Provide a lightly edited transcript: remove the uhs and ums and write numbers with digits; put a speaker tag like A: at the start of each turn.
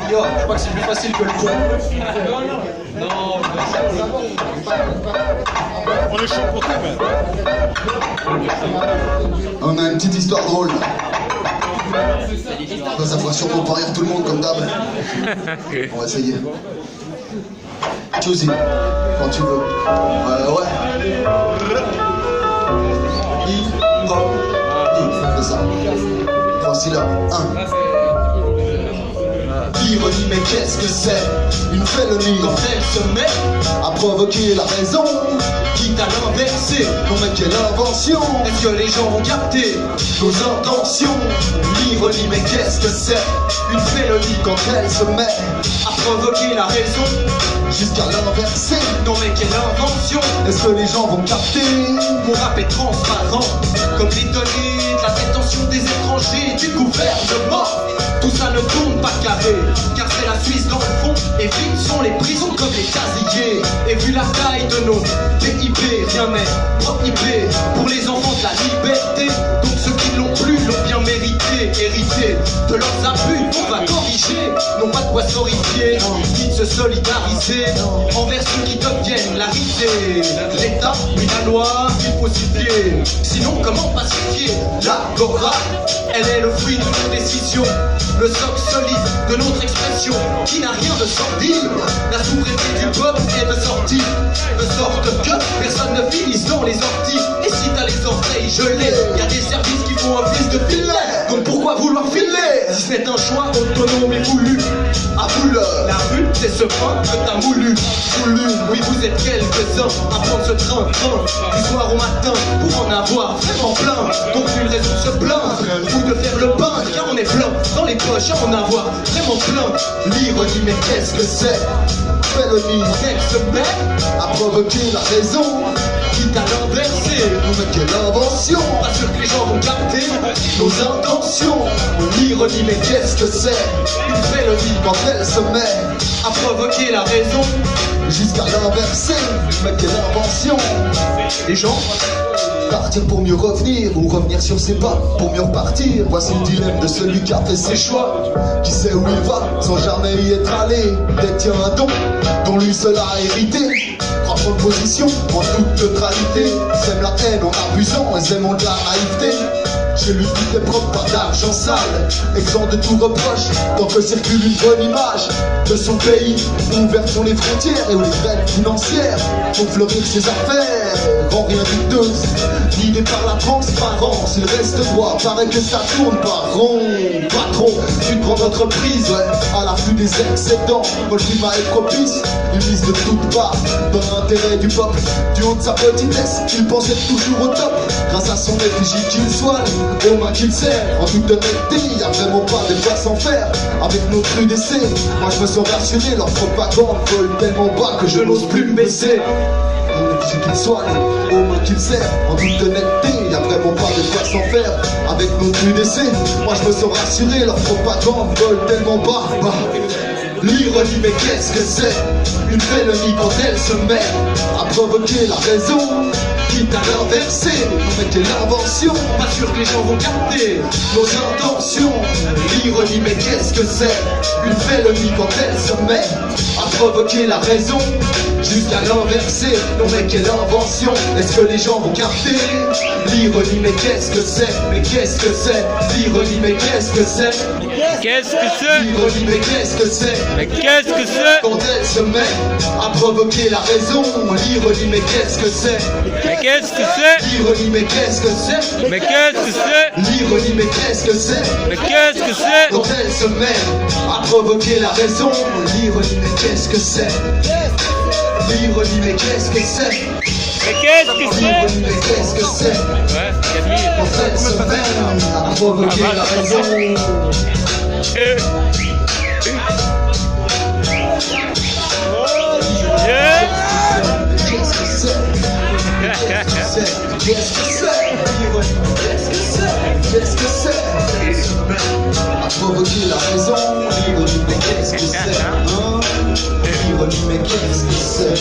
A: l'IA. Je crois que c'est plus facile que le con. Non.
B: On est chaud pour tout, mais.
C: On a une petite histoire drôle. Ça fera sûrement pas rire tout le monde comme d'hab. On va essayer. Choosy, quand tu veux. Ouais. C'est ça. Voici là. 1. L'ironie, mais qu'est-ce que c'est? Une félonie quand elle se met à provoquer la raison, quitte à l'inverser. Non mais quelle invention! Est-ce que les gens vont capter nos intentions? L'ironie, mais qu'est-ce que c'est? Une félonie quand elle se met à provoquer la raison, jusqu'à l'inverser. Non mais quelle invention! Est-ce que les gens vont capter? Mon rap est transparent, comme les données de la détention des étrangers du gouvernement. Tout ça ne tourne pas carré, car c'est la Suisse dans le fond, et vides sont les prisons comme les casiers. Et vu la taille de nos PIB, rien n'est propre IP pour les enfants de la liberté. Donc ceux qui l'ont plus l'ont bien mérité, hérité de leurs abus, on va corriger. Non pas de quoi s'horrifier, ni de se solidariser envers ceux qui obtiennent la risée. L'État, puis la loi, il faut citer. Sinon comment pacifier l'agora? Elle est le fruit de nos décisions, le socle solide de notre expression, qui n'a rien de sordide. La souveraineté du peuple est de sortie, de sorte que personne ne finisse dans les orties. Et si t'as les orteils gelés, y a des services qui font office de filet. Donc pourquoi vouloir filer? Si c'est un choix autonome et voulu, à vous la rue, c'est ce pain que t'as moulu. Oui, vous êtes quelques-uns à prendre ce train du soir au matin pour en avoir vraiment plein. Donc une raison de se plaindre ou de faire le pain, car on est plein dans les poches à en avoir vraiment plein. L'ironie, mais qu'est-ce que c'est? Félonie, elle se met à provoquer la raison, quitte à l'inverser. Non mais quelle invention! Pas sûr que les gens vont capter nos intentions. L'ironie, mais qu'est-ce que c'est? Une félonie quand elle se met à provoquer la raison, jusqu'à l'inverser. Mais quelle invention! Les gens partir pour mieux revenir, ou revenir sur ses pas pour mieux repartir. Voici le dilemme de celui qui a fait ses choix, qui sait où il va sans jamais y être allé, détient un don dont lui seul a hérité. Croit prendre position en toute neutralité, sème la haine en abusant et aimant de la naïveté. Chez lui tout est propre, pas d'argent sale, exempt de tout reproche, tant que circule une bonne image de son pays. Ouvertes sont les frontières et où les règles financières font fleurir ses affaires, rend rien douteuse, guidé par la transparence. Il reste droit, paraît que ça tourne pas rond. Patron, tu te prends d'entreprise, ouais, à l'affût des excédents. Quand le climat est propice, il mise de toutes parts dans l'intérêt du peuple. Du haut de sa petitesse, il pense être toujours au top, grâce à son effigie qu'il soigne, aux mains qu'il serre. En toute honnêteté, y a vraiment pas de quoi s'en faire. Avec notre UDC, moi je me sens rassuré. Leur propagande vole tellement bas que je n'ose plus me baisser. Mon effigie qu'il soigne, aux mains qu'il serre. En toute honnêteté, y a vraiment pas de quoi s'en faire. Avec notre UDC, moi je me sens rassuré. Leur propagande vole tellement bas. L'ironie, mais qu'est-ce que c'est? Une félonie quand elle se met à provoquer la raison, quitte à l'inverser. Non mais quelle invention! Pas sûr que les gens vont capter nos intentions. L'ironie, mais qu'est-ce que c'est? Une félonie quand elle se met à provoquer la raison, jusqu'à l'inverser. Non mais quelle invention! Est-ce que les gens vont capter? L'ironie, mais qu'est-ce que c'est? Mais qu'est-ce que c'est? L'ironie, mais qu'est-ce que c'est?
D: Qu'est-ce que c'est?
C: L'ironie, mais qu'est-ce que c'est?
D: Mais qu'est-ce que c'est?
C: Quand elle se met à provoquer la raison. L'ironie, mais qu'est-ce que c'est?
D: Mais qu'est-ce que c'est?
C: L'ironie, mais qu'est-ce que c'est?
D: Mais qu'est-ce que c'est?
C: L'ironie, mais qu'est-ce que c'est?
D: Mais qu'est-ce que c'est?
C: Quand elle se met à provoquer la raison. L'ironie, mais qu'est-ce que c'est? L'ironie, mais qu'est-ce que c'est?
D: Mais qu'est-ce que c'est?
C: L'ironie, mais qu'est-ce que c'est?
D: Ouais, Camille.
C: Quand elle se met à provoquer la raison.
D: Yeah.
C: Qu'est-ce que c'est? Qu'est-ce que c'est? Qu'est-ce que c'est? Qu'est-ce que c'est? À provoquer la raison. L'ironie, mais qu'est-ce que c'est? L'ironie, mais qu'est-ce que c'est?